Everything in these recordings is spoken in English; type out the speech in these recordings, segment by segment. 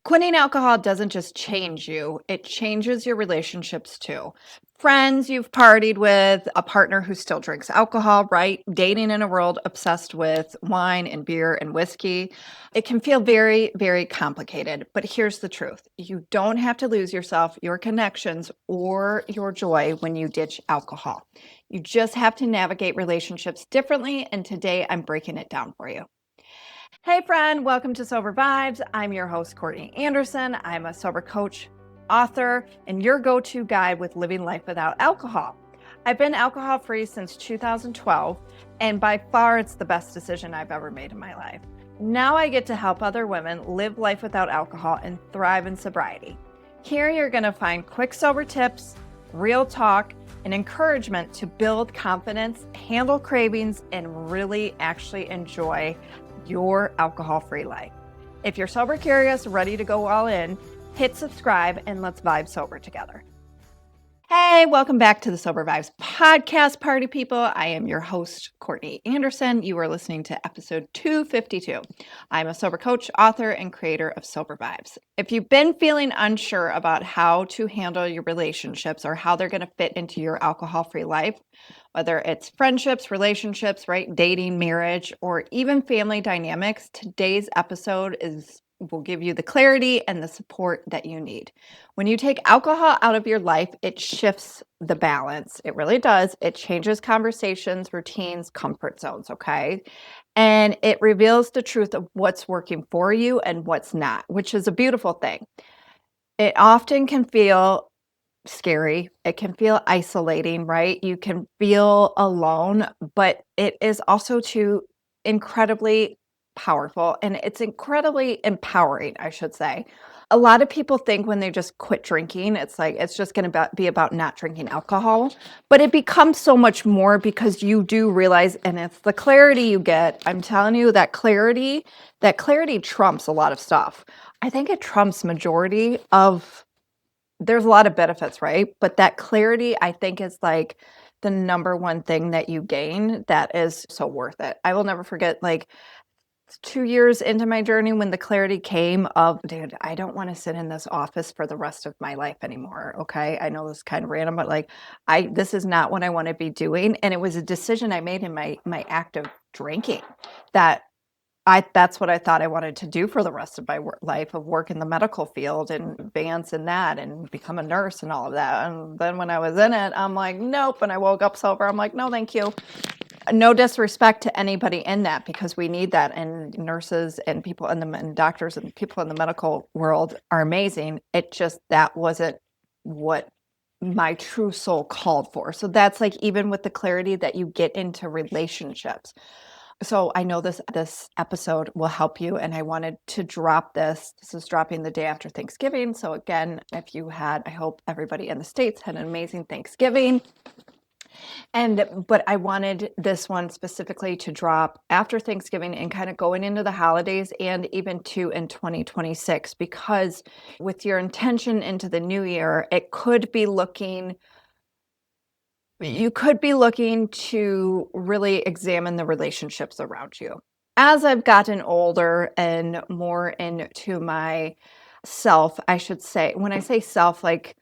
Quitting alcohol doesn't just change you, it changes your relationships too. Friends you've partied with, a partner who still drinks alcohol, right? Dating in a world obsessed with wine and beer and whiskey. It can feel very, very complicated, but here's the truth. You don't have to lose yourself, your connections, or your joy when you ditch alcohol. You just have to navigate relationships differently, and today I'm breaking it down for you. Hey, friend, welcome to Sober Vibes. I'm your host, Courtney Anderson. I'm a sober coach, author, and your go to guide with living life without alcohol. I've been alcohol free since 2012, and by far it's the best decision I've ever made in my life. Now I get to help other women live life without alcohol and thrive in sobriety. Here you're going to find quick sober tips, real talk, and encouragement to build confidence, handle cravings, and really actually enjoy your alcohol-free life. If you're sober curious, ready to go all in, hit subscribe and let's vibe sober together. Hey, welcome back to the Sober Vibes podcast, party people. I am your host, Courtney Anderson. You are listening to episode 252. I'm a sober coach, author, and creator of Sober Vibes. If you've been feeling unsure about how to handle your relationships or how they're going to fit into your alcohol-free life, whether it's friendships, relationships, right, dating, marriage, or even family dynamics, today's episode will give you the clarity and the support that you need. When you take alcohol out of your life, it shifts the balance. It really does. It changes conversations, routines, comfort zones, okay? And it reveals the truth of what's working for you and what's not, which is a beautiful thing. It often can feel scary. It can feel isolating, right? You can feel alone, but it is also too incredibly powerful and it's incredibly empowering, I should say. A lot of people think when they just quit drinking, it's like it's just going to be about not drinking alcohol, but it becomes so much more because you do realize, and it's the clarity you get. I'm telling you that clarity trumps a lot of stuff. I think it trumps majority of there's a lot of benefits, right? But that clarity, I think, is like the number one thing that you gain that is so worth it. I will never forget, like, 2 years into my journey when the clarity came of, dude, I don't want to sit in this office for the rest of my life anymore. Okay. I know this is kind of random, but like, this is not what I want to be doing. And it was a decision I made in my active drinking that that's what I thought I wanted to do for the rest of my life, of work in the medical field and advance in that and become a nurse and all of that. And then when I was in it, I'm like, nope. And I woke up sober. I'm like, no, thank you. No disrespect to anybody in that, because we need that. And nurses and people and doctors and people in the medical world are amazing. It just, that wasn't what my true soul called for. So that's like, even with the clarity that you get into relationships. So I know this episode will help you, and I wanted to drop this. This is dropping the day after Thanksgiving. So again, I hope everybody in the States had an amazing Thanksgiving. But I wanted this one specifically to drop after Thanksgiving and kind of going into the holidays and even in 2026, because with your intention into the new year, you could be looking to really examine the relationships around you. As I've gotten older and more into my self, I should say, when I say self, like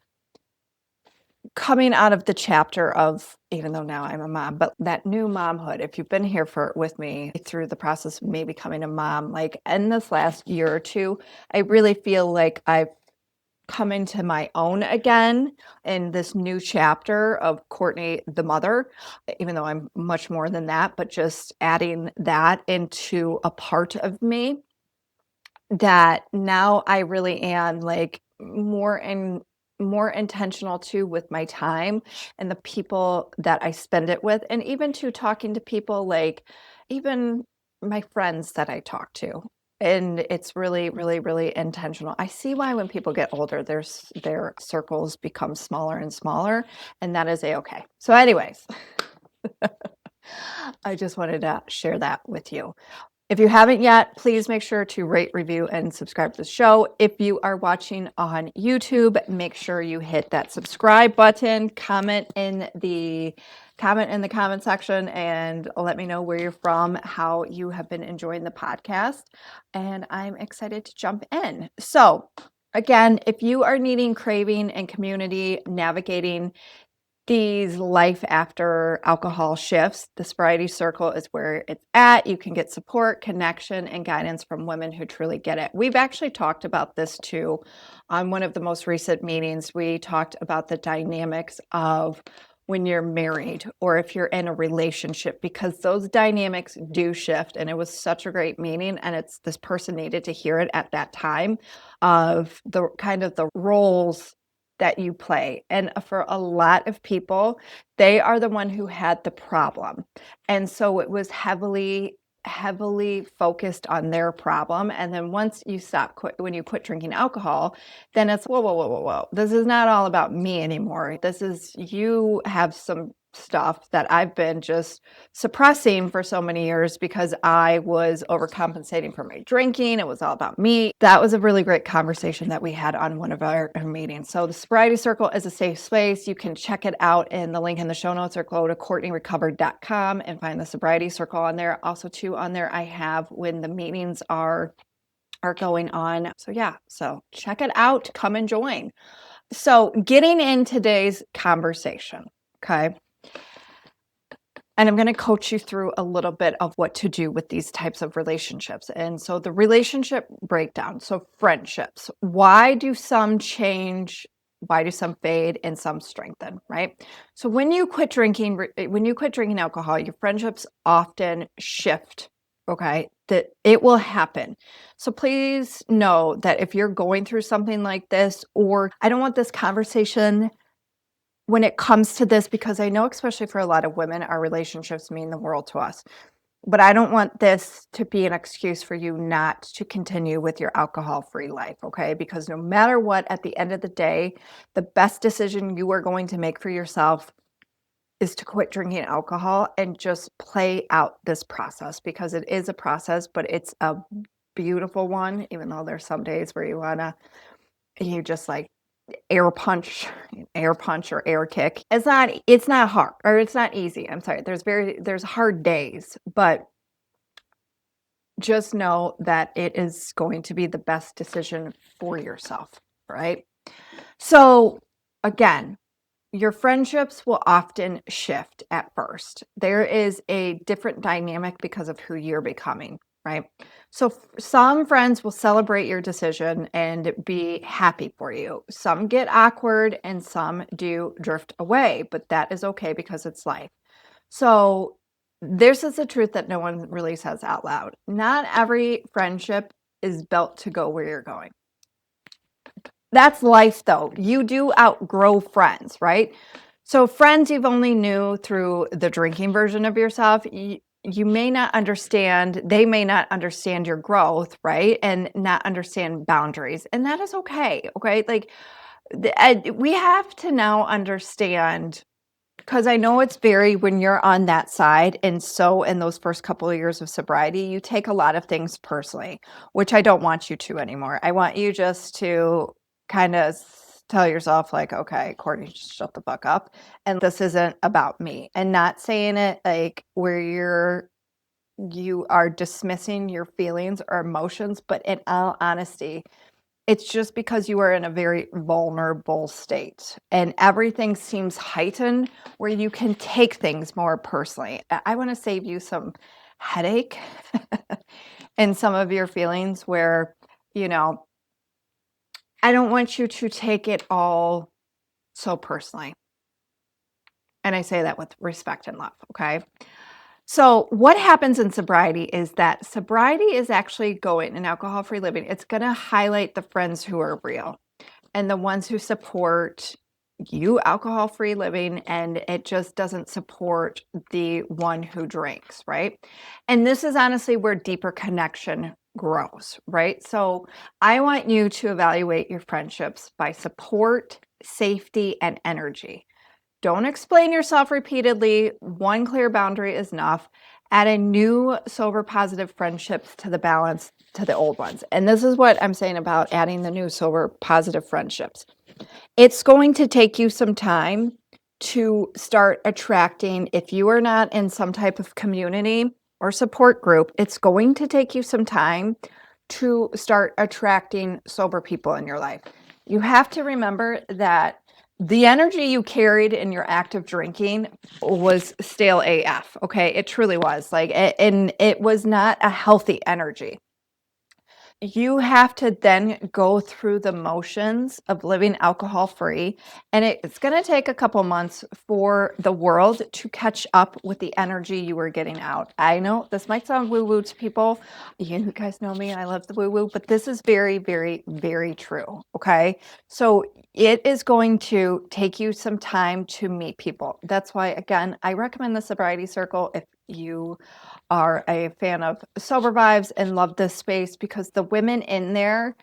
coming out of the chapter of, even though now I'm a mom, but that new momhood, if you've been here with me through the process of me becoming a mom, like in this last year or two, I really feel like I've come into my own again in this new chapter of Courtney, the mother, even though I'm much more than that, but just adding that into a part of me that now I really am like more intentional too with my time and the people that I spend it with, and even to talking to people, like even my friends that I talk to. And it's really, really, really intentional. I see why when people get older, their circles become smaller and smaller, and that is a-okay. So anyways, I just wanted to share that with you. If you haven't yet, please make sure to rate, review, and subscribe to the show. If you are watching on YouTube, make sure you hit that subscribe button, comment in the comment section, and let me know where you're from, how you have been enjoying the podcast. And I'm excited to jump in. So, again, if you are needing craving and community navigating these life after alcohol shifts, the Sobriety Circle is where it's at. You can get support, connection, and guidance from women who truly get it. We've actually talked about this too on one of the most recent meetings. We talked about the dynamics of when you're married or if you're in a relationship, because those dynamics do shift. And it was such a great meeting. And it's this person needed to hear it at that time of the kind of the roles that you play. And for a lot of people, they are the one who had the problem. And so it was heavily focused on their problem. And then once you when you quit drinking alcohol, then it's whoa. This is not all about me anymore. This is, you have some stuff that I've been just suppressing for so many years because I was overcompensating for my drinking. It was all about me. That was a really great conversation that we had on one of our meetings. So the Sobriety Circle is a safe space. You can check it out in the link in the show notes, or go to CourtneyRecovered.com and find the Sobriety Circle on there. Also too, on there I have when the meetings are going on. So yeah, so check it out. Come and join. So getting in today's conversation, okay? And I'm going to coach you through a little bit of what to do with these types of relationships. And so the relationship breakdown. So friendships. Why do some change? Why do some fade and some strengthen, right? So when you quit drinking alcohol, your friendships often shift, okay? That it will happen. So please know that if you're going through something like this, or I don't want this conversation when it comes to this, because I know, especially for a lot of women, our relationships mean the world to us. But I don't want this to be an excuse for you not to continue with your alcohol-free life, okay? Because no matter what, at the end of the day, the best decision you are going to make for yourself is to quit drinking alcohol and just play out this process, because it is a process, but it's a beautiful one, even though there's some days where you just like air punch or air kick. It's not hard, or it's not easy. I'm sorry. There's hard days, but just know that it is going to be the best decision for yourself, right? So again, your friendships will often shift at first. There is a different dynamic because of who you're becoming, right? So some friends will celebrate your decision and be happy for you. Some get awkward and some do drift away, but that is okay because it's life. So this is the truth that no one really says out loud. Not every friendship is built to go where you're going. That's life, though. You do outgrow friends, right? So friends you've only knew through the drinking version of yourself, you may not understand, they may not understand your growth, right? And not understand boundaries. And that is okay, okay? Like, we have to now understand, because I know it's very, when you're on that side, and so in those first couple of years of sobriety, you take a lot of things personally, which I don't want you to anymore. I want you just to kind of tell yourself, like, okay, Courtney, just shut the fuck up. And this isn't about me. And not saying it like where you are dismissing your feelings or emotions, but in all honesty, it's just because you are in a very vulnerable state and everything seems heightened where you can take things more personally. I want to save you some headache and some of your feelings where, you know, I don't want you to take it all so personally. And I say that with respect and love, okay? So what happens in sobriety is that sobriety is actually going in alcohol-free living. It's going to highlight the friends who are real and the ones who support you alcohol-free living, and it just doesn't support the one who drinks, right? And this is honestly where deeper connection grows, right? So I want you to evaluate your friendships by support, safety, and energy. Don't explain yourself repeatedly. One clear boundary is enough. Adding new sober positive friendships to the balance to the old ones. And this is what I'm saying about adding the new sober positive friendships. It's going to take you some time to start attracting, if you are not in some type of community or support group, it's going to take you some time to start attracting sober people in your life. You have to remember that the energy you carried in your active drinking was stale AF. Okay. It truly was and it was not a healthy energy. You have to then go through the motions of living alcohol free, and it's going to take a couple months for the world to catch up with the energy you were getting out. I know this might sound woo woo to people. You guys know me, I love the woo woo, but this is very, very, very true. Okay. So it is going to take you some time to meet people. That's why, again, I recommend the Sobriety Circle if you are a fan of Sober Vibes and love this space, because the women in there,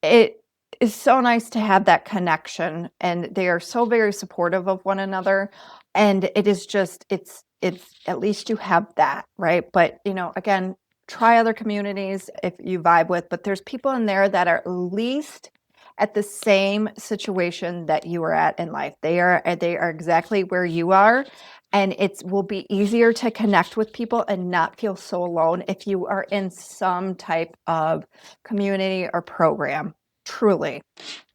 it is so nice to have that connection, and they are so very supportive of one another. And it is just, it's at least you have that, right? But, again, try other communities if you vibe with, but there's people in there that are at least at the same situation that you are at in life. They are exactly where you are, and it will be easier to connect with people and not feel so alone if you are in some type of community or program. Truly,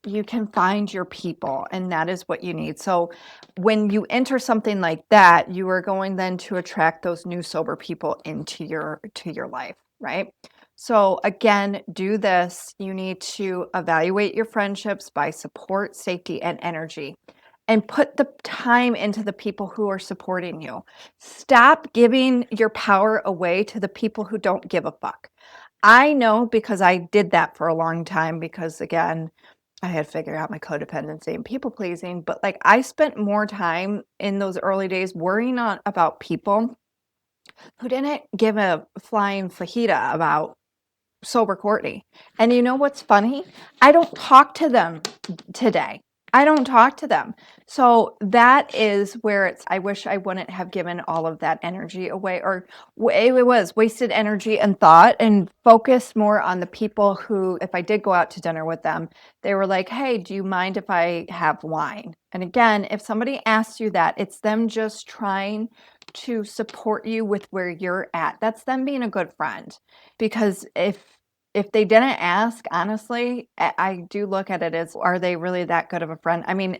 you can find your people, and that is what you need. So when you enter something like that, you are going then to attract those new sober people into your life, right? So again, do this. You need to evaluate your friendships by support, safety, and energy, and put the time into the people who are supporting you. Stop giving your power away to the people who don't give a fuck. I know, because I did that for a long time, because again, I had figured out my codependency and people pleasing, but I spent more time in those early days worrying about people who didn't give a flying fajita about sober Courtney. And you know what's funny? I don't talk to them today. I don't talk to them. So that is where I wish I wouldn't have given all of that energy away, or it was wasted energy and thought, and focused more on the people who, if I did go out to dinner with them, they were like, hey, do you mind if I have wine? And again, if somebody asks you that, it's them just trying to support you with where you're at. That's them being a good friend. Because if they didn't ask, honestly, I do look at it as, are they really that good of a friend? I mean,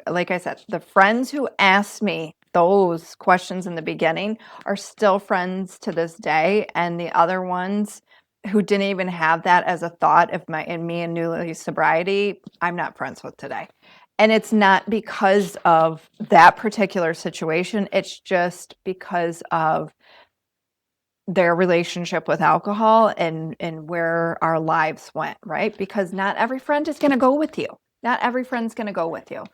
like I said, the friends who asked me those questions in the beginning are still friends to this day, and the other ones who didn't even have that as a thought of me and newly sobriety, I'm not friends with today. And it's not because of that particular situation. It's just because of their relationship with alcohol and where our lives went, right? Because not every friend is going to go with you. Not every friend's going to go with you.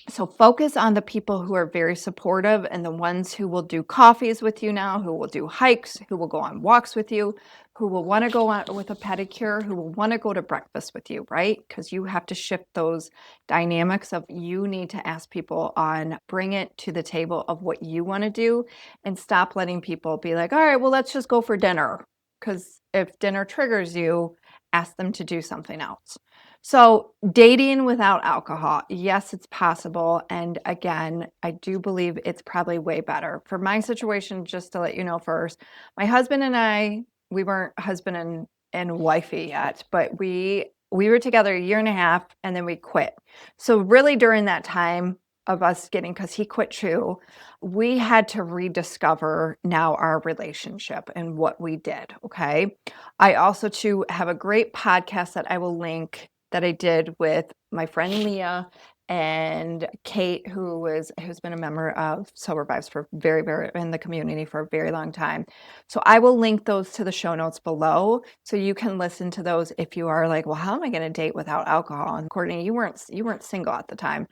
So focus on the people who are very supportive, and the ones who will do coffees with you now, who will do hikes, who will go on walks with you, who will want to go on with a pedicure, who will want to go to breakfast with you, right? Because you have to shift those dynamics of, you need to ask people on, bring it to the table of what you want to do, and stop letting people be like, all right, well, let's just go for dinner. Because if dinner triggers you, ask them to do something else. So dating without alcohol, yes, it's possible. And again, I do believe it's probably way better. For my situation, just to let you know first, my husband and I, we weren't husband and wifey yet, but we were together a year and a half, and then we quit. So really during that time of us getting, because he quit too, we had to rediscover now our relationship and what we did. Okay. I also too have a great podcast that I will link, that I did with my friend Leah and Kate, who's been a member of Sober Vibes for very, very, in the community for a very long time. So I will link those to the show notes below, so you can listen to those if you are like, well, how am I going to date without alcohol? And Courtney, you weren't single at the time.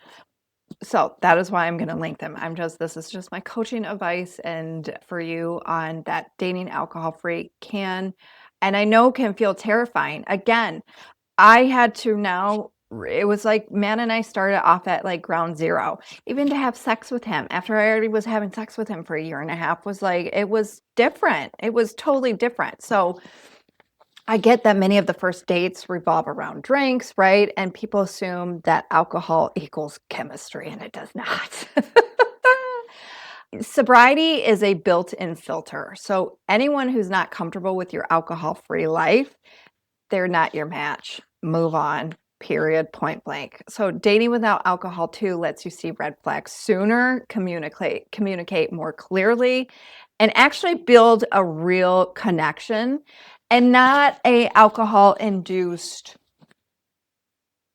So that is why I'm going to link them. This is just my coaching advice, and for you on that, dating alcohol free can, and I know can feel terrifying. Again, I had to now it was like man and I started off at like ground zero. Even to have sex with him after I already was having sex with him for a year and a half was like, it was different. It was totally different. So I get that many of the first dates revolve around drinks, right? And people assume that alcohol equals chemistry, and it does not. Sobriety is a built-in filter. So anyone who's not comfortable with your alcohol-free life, they're not your match. Move on. Period. Point blank. So dating without alcohol too lets you see red flags sooner, communicate more clearly, and actually build a real connection and not a alcohol induced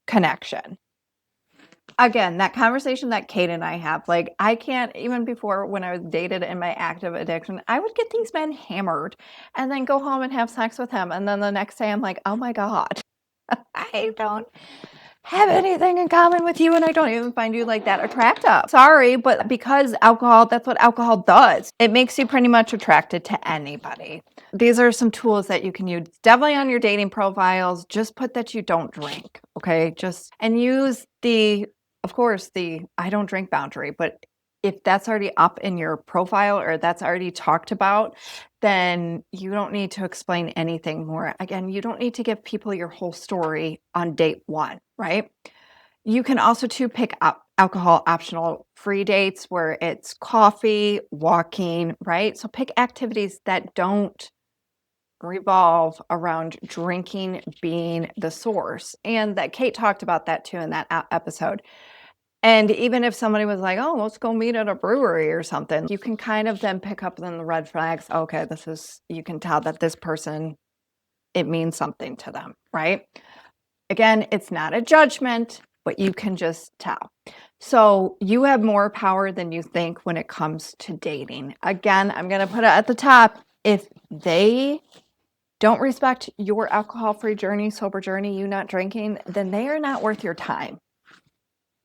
connection. Again, that conversation that Kate and I have, like, I can't, even before when I was dated in my active addiction, I would get these men hammered and then go home and have sex with him. And then the next day I'm like, oh my God, I don't have anything in common with you and I don't even find you like that attractive. Sorry, but because alcohol, that's what alcohol does. It makes you pretty much attracted to anybody. These are some tools that you can use definitely on your dating profiles. Just put that you don't drink, okay? And use of course, the I don't drink boundary, but if that's already up in your profile or that's already talked about, then you don't need to explain anything more. Again, you don't need to give people your whole story on date one, right? You can also too pick up alcohol optional free dates where it's coffee, walking, right? So pick activities that don't revolve around drinking being the source. And that Kate talked about that too in that episode. And even if somebody was like, oh, let's go meet at a brewery or something, you can kind of then pick up on the red flags. Okay, you can tell that this person, it means something to them, right? Again, it's not a judgment, but you can just tell. So you have more power than you think when it comes to dating. Again, I'm going to put it at the top. If they don't respect your alcohol-free journey, sober journey, you not drinking, then they are not worth your time.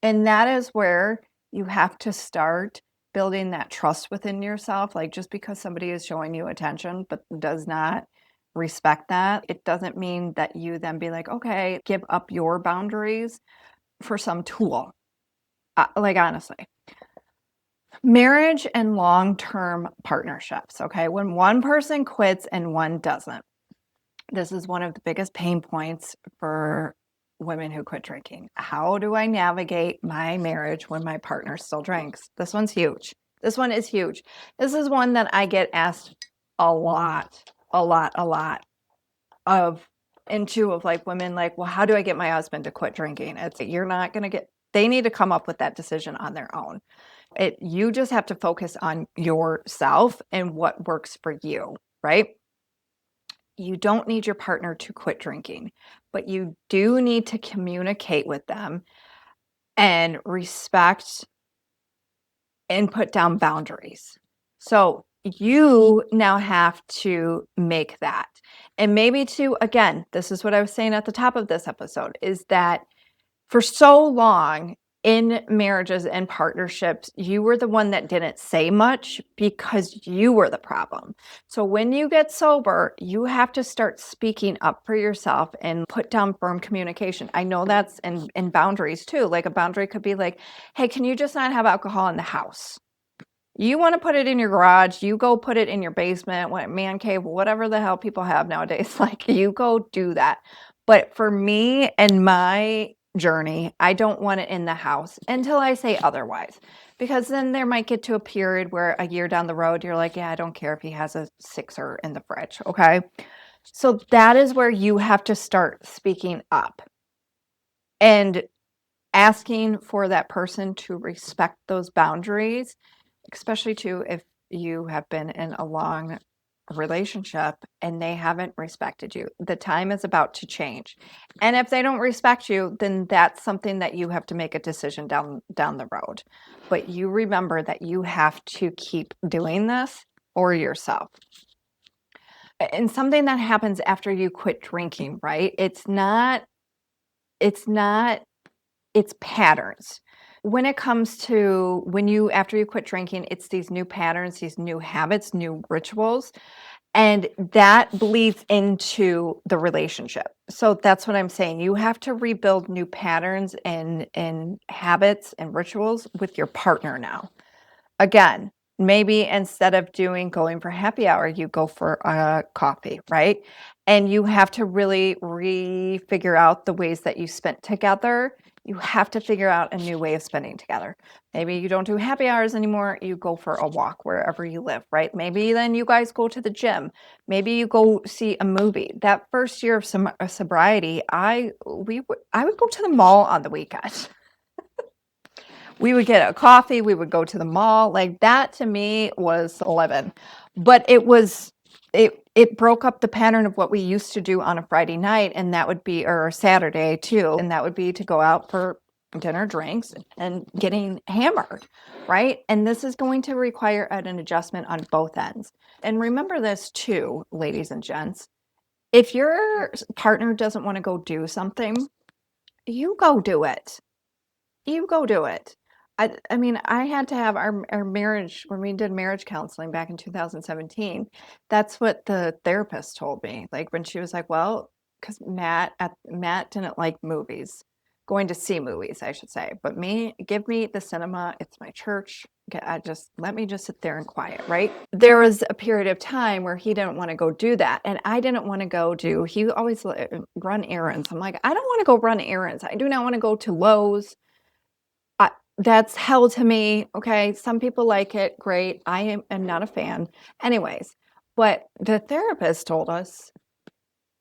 And that is where you have to start building that trust within yourself. Like just because somebody is showing you attention but does not respect that, it doesn't mean that you then be like, okay, give up your boundaries for some tool. Like honestly, marriage and long-term partnerships, okay? When one person quits and one doesn't, this is one of the biggest pain points for women who quit drinking. How do I navigate my marriage when my partner still drinks? This one's huge. This one is huge. This is one that I get asked a lot of like women like, well, how do I get my husband to quit drinking? You're not going to they need to come up with that decision on their own. You just have to focus on yourself and what works for you, right? You don't need your partner to quit drinking, but you do need to communicate with them and respect and put down boundaries. So you now have to make that. And maybe again, this is what I was saying at the top of this episode, is that for so long in marriages and partnerships, you were the one that didn't say much because you were the problem. So when you get sober, you have to start speaking up for yourself and put down firm communication. I know that's in boundaries too. Like a boundary could be like, hey, can you just not have alcohol in the house? You want to put it in your garage, you go put it in your basement, man cave, whatever the hell people have nowadays. Like you go do that. But for me and my journey, I don't want it in the house until I say otherwise. Because then there might get to a period where a year down the road, you're like, yeah, I don't care if he has a sixer in the fridge. Okay. So that is where you have to start speaking up and asking for that person to respect those boundaries, especially too if you have been in a long relationship and they haven't respected you. The time is about to change. And if they don't respect you, then that's something that you have to make a decision down the road. But you remember that you have to keep doing this for yourself. And something that happens after you quit drinking, right? It's patterns. When it comes to after you quit drinking, it's these new patterns, these new habits, new rituals. And that bleeds into the relationship. So that's what I'm saying. You have to rebuild new patterns and habits and rituals with your partner now. Again, maybe instead of going for happy hour, you go for a coffee, right? And you have to really figure out the ways that you spent together. You have to figure out a new way of spending together. Maybe you don't do happy hours anymore. You go for a walk wherever you live, right? Maybe then you guys go to the gym. Maybe you go see a movie. That first year of sobriety, I would go to the mall on the weekend. We would get a coffee, we would go to the mall. Like that to me was 11. But it broke up the pattern of what we used to do on a Friday night, and that would be, or Saturday too, and that would be to go out for dinner, drinks, and getting hammered, right? And this is going to require an adjustment on both ends. And remember this too, ladies and gents. If your partner doesn't want to go do something, you go do it. You go do it. I mean, I had to have our marriage when we did marriage counseling back in 2017. That's what the therapist told me. Like when she was like, "Well, because Matt didn't like movies, going to see movies, I should say. But me, give me the cinema. It's my church. I just let me just sit there and quiet, right?" There was a period of time where he didn't want to go do that, and I didn't want to go do. He always run errands. I'm like, I don't want to go run errands. I do not want to go to Lowe's. That's hell to me. Okay. Some people like it. Great. I am not a fan. Anyways, but the therapist told us,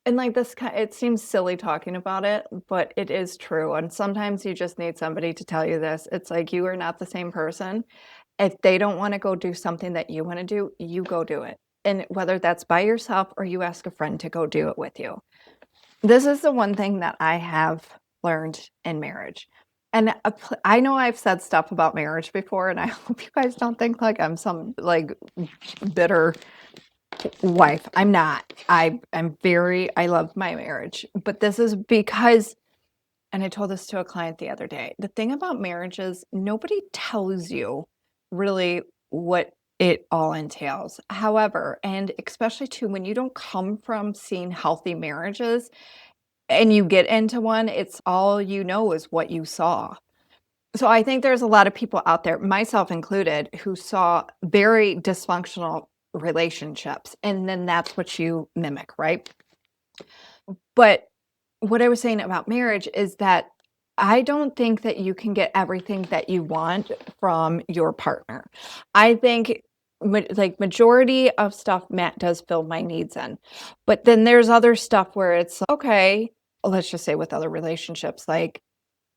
and like this, it seems silly talking about it, but it is true. And sometimes you just need somebody to tell you this. It's like you are not the same person. If they don't want to go do something that you want to do, you go do it. And whether that's by yourself or you ask a friend to go do it with you. This is the one thing that I have learned in marriage. And I know I've said stuff about marriage before, and I hope you guys don't think like I'm some like bitter wife. I'm not. I love my marriage. But this is because, and I told this to a client the other day, the thing about marriage is nobody tells you really what it all entails. However, and especially too, when you don't come from seeing healthy marriages, and you get into one, it's all you know is what you saw. So I think there's a lot of people out there, myself included, who saw very dysfunctional relationships, and then that's what you mimic, right? But what I was saying about marriage is that I don't think that you can get everything that you want from your partner. I think like majority of stuff Matt does fill my needs in. But then there's other stuff where it's okay, let's just say with other relationships, like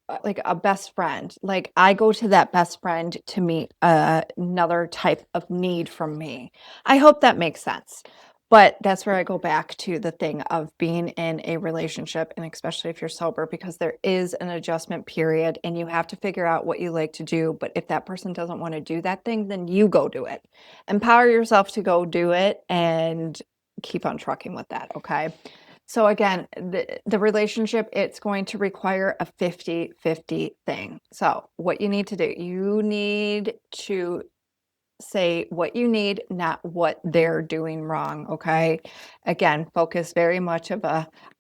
a best friend. Like I go to that best friend to meet another type of need from me. I hope that makes sense. But that's where I go back to the thing of being in a relationship, and especially if you're sober, because there is an adjustment period and you have to figure out what you like to do. But if that person doesn't want to do that thing, then you go do it. Empower yourself to go do it and keep on trucking with that. Okay. So again, the relationship, it's going to require a 50-50 thing. So what you need to do, you need to say what you need, not what they're doing wrong. Okay. Again, focus very much of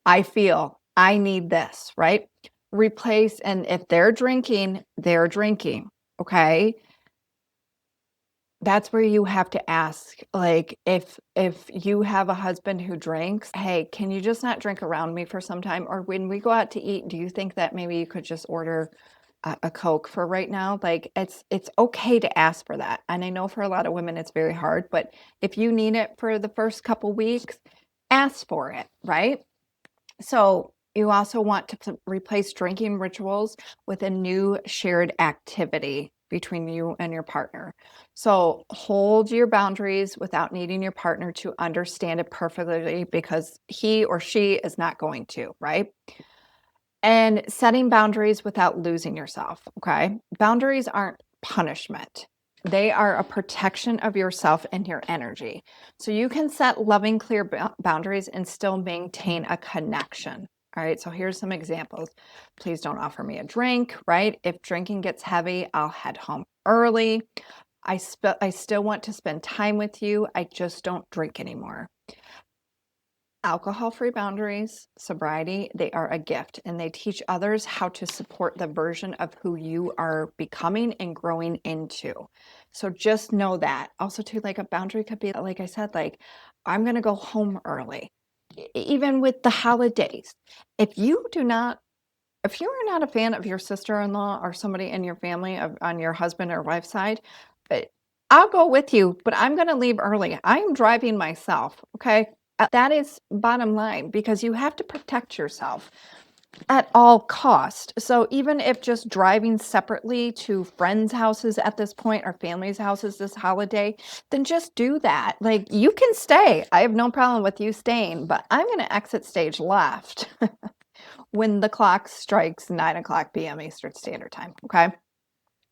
I feel I need this, right? Replace, and if they're drinking, they're drinking. Okay. That's where you have to ask, like, if you have a husband who drinks, "Hey, can you just not drink around me for some time? Or when we go out to eat, do you think that maybe you could just order a Coke for right now?" Like, it's okay to ask for that. And I know for a lot of women it's very hard, but if you need it for the first couple weeks, ask for it, right? So you also want to replace drinking rituals with a new shared activity between you and your partner. So hold your boundaries without needing your partner to understand it perfectly, because he or she is not going to, right? And setting boundaries without losing yourself. Okay. Boundaries aren't punishment. They are a protection of yourself and your energy. So you can set loving, clear boundaries and still maintain a connection. All right. So here's some examples. Please don't offer me a drink, right? If drinking gets heavy, I'll head home early. I still want to spend time with you. I just don't drink anymore. Alcohol-free boundaries, sobriety, they are a gift, and they teach others how to support the version of who you are becoming and growing into. So just know that. Also, too, like a boundary could be, like I said, like I'm going to go home early. Even with the holidays. If you do not if you are not a fan of your sister-in-law or somebody in your family on your husband or wife's side, uh, I'll go with you, but I'm going to leave early. I'm driving myself. Okay. That is bottom line because you have to protect yourself at all cost. So even if just driving separately to friends' houses at this point or families' houses this holiday, then just do that. Like you can stay. I have no problem with you staying, but I'm going to exit stage left when the clock strikes 9 o'clock p.m. Eastern Standard Time. Okay.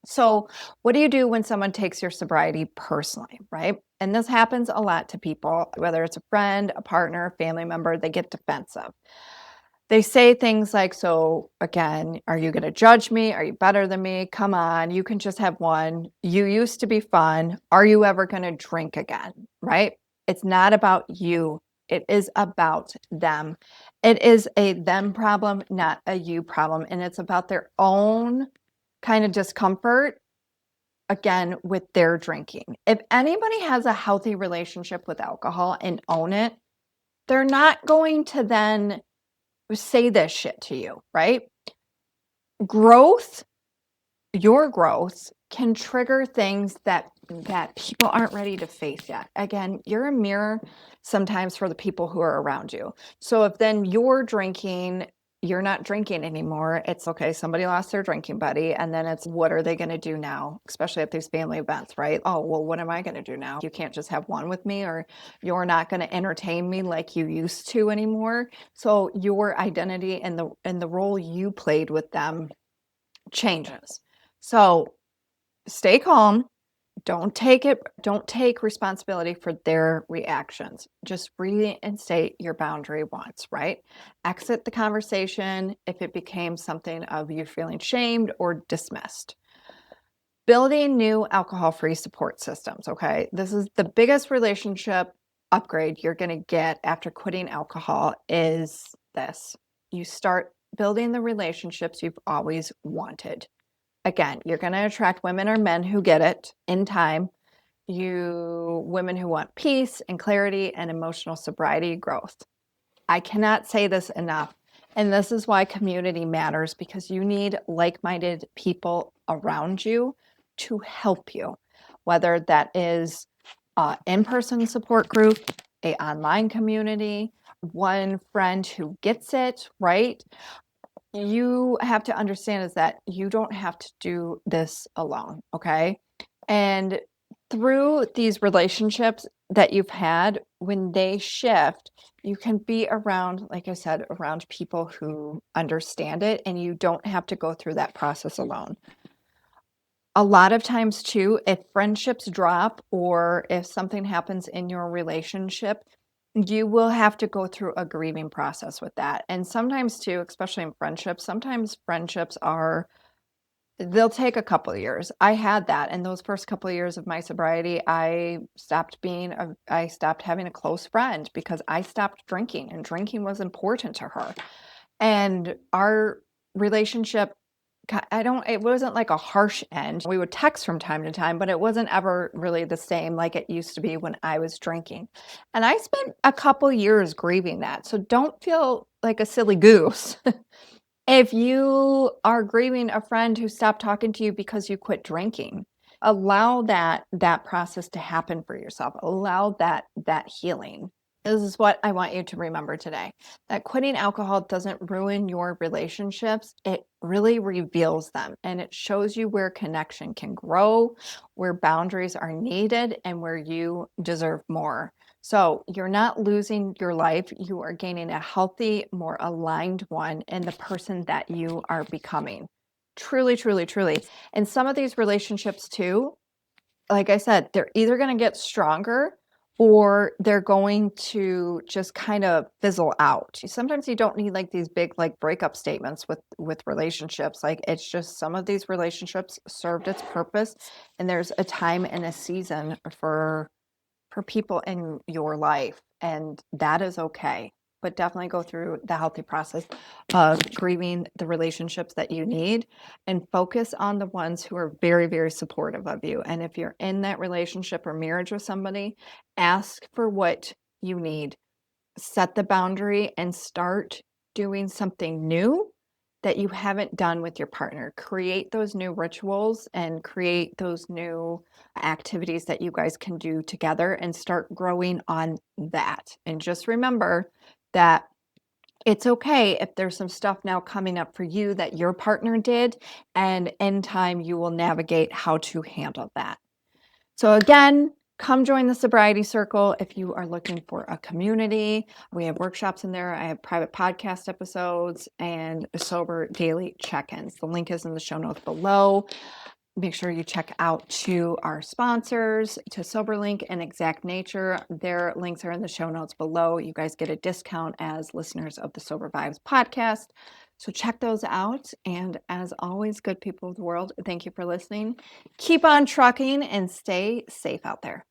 So, what do you do when someone takes your sobriety personally, right? And this happens a lot to people, whether it's a friend, a partner, a family member, they get defensive. They say things like, so again, are you going to judge me? Are you better than me? Come on, you can just have one. You used to be fun. Are you ever going to drink again? Right? It's not about you. It is about them. It is a them problem, not a you problem. And it's about their own kind of discomfort, again, with their drinking. If anybody has a healthy relationship with alcohol and own it, they're not going to then say this shit to you, right? Growth, your growth can trigger things that people aren't ready to face yet. Again, you're a mirror sometimes for the people who are around you. So if then you're not drinking anymore, it's okay, somebody lost their drinking buddy, and then it's what are they going to do now, especially at these family events, right? Oh, well, what am I going to do now? You can't just have one with me, or you're not going to entertain me like you used to anymore. So your identity and the role you played with them changes. So stay calm. Don't take responsibility for their reactions. Just reinstate your boundary once, right? Exit the conversation if it became something of you feeling shamed or dismissed. Building new alcohol-free support systems, okay? This is the biggest relationship upgrade you're going to get after quitting alcohol is this. You start building the relationships you've always wanted. Again, you're going to attract women or men who get it in time. Women who want peace and clarity and emotional sobriety growth. I cannot say this enough. And this is why community matters, because you need like-minded people around you to help you, whether that is an in-person support group, a online community, one friend who gets it, right? You have to understand is that you don't have to do this alone, okay? And through these relationships that you've had, when they shift, you can be around, like I said, around people who understand it, and you don't have to go through that process alone. A lot of times too, if friendships drop or if something happens in your relationship, you will have to go through a grieving process with that. And sometimes too, especially in friendships, sometimes friendships they'll take a couple of years. I had that in those first couple of years of my sobriety. I stopped having a close friend because I stopped drinking, and drinking was important to her. And our relationship, it wasn't like a harsh end. We would text from time to time, but it wasn't ever really the same like it used to be when I was drinking. And I spent a couple years grieving that. So don't feel like a silly goose. If you are grieving a friend who stopped talking to you because you quit drinking, allow that process to happen for yourself. Allow that healing. This is what I want you to remember today. That quitting alcohol doesn't ruin your relationships. It really reveals them, and it shows you where connection can grow, where boundaries are needed, and where you deserve more. So you're not losing your life. You are gaining a healthy, more aligned one in the person that you are becoming. Truly, truly, truly. And some of these relationships too, like I said, they're either going to get stronger or they're going to just kind of fizzle out. Sometimes you don't need like these big like breakup statements with relationships. Like it's just some of these relationships served its purpose, and there's a time and a season for people in your life, and that is okay. But definitely go through the healthy process of grieving the relationships that you need and focus on the ones who are very, very supportive of you. And if you're in that relationship or marriage with somebody, ask for what you need, set the boundary, and start doing something new that you haven't done with your partner. Create those new rituals and create those new activities that you guys can do together and start growing on that. And just remember that it's okay if there's some stuff now coming up for you that your partner did, and in time you will navigate how to handle that. So again, come join the Sobriety Circle if you are looking for a community. We have workshops in there. I have private podcast episodes and sober daily check-ins. The link is in the show notes below. Make sure you check out to our sponsors, to SoberLink and Exact Nature. Their links are in the show notes below. You guys get a discount as listeners of the Sober Vibes podcast. So check those out. And as always, good people of the world, thank you for listening. Keep on trucking and stay safe out there.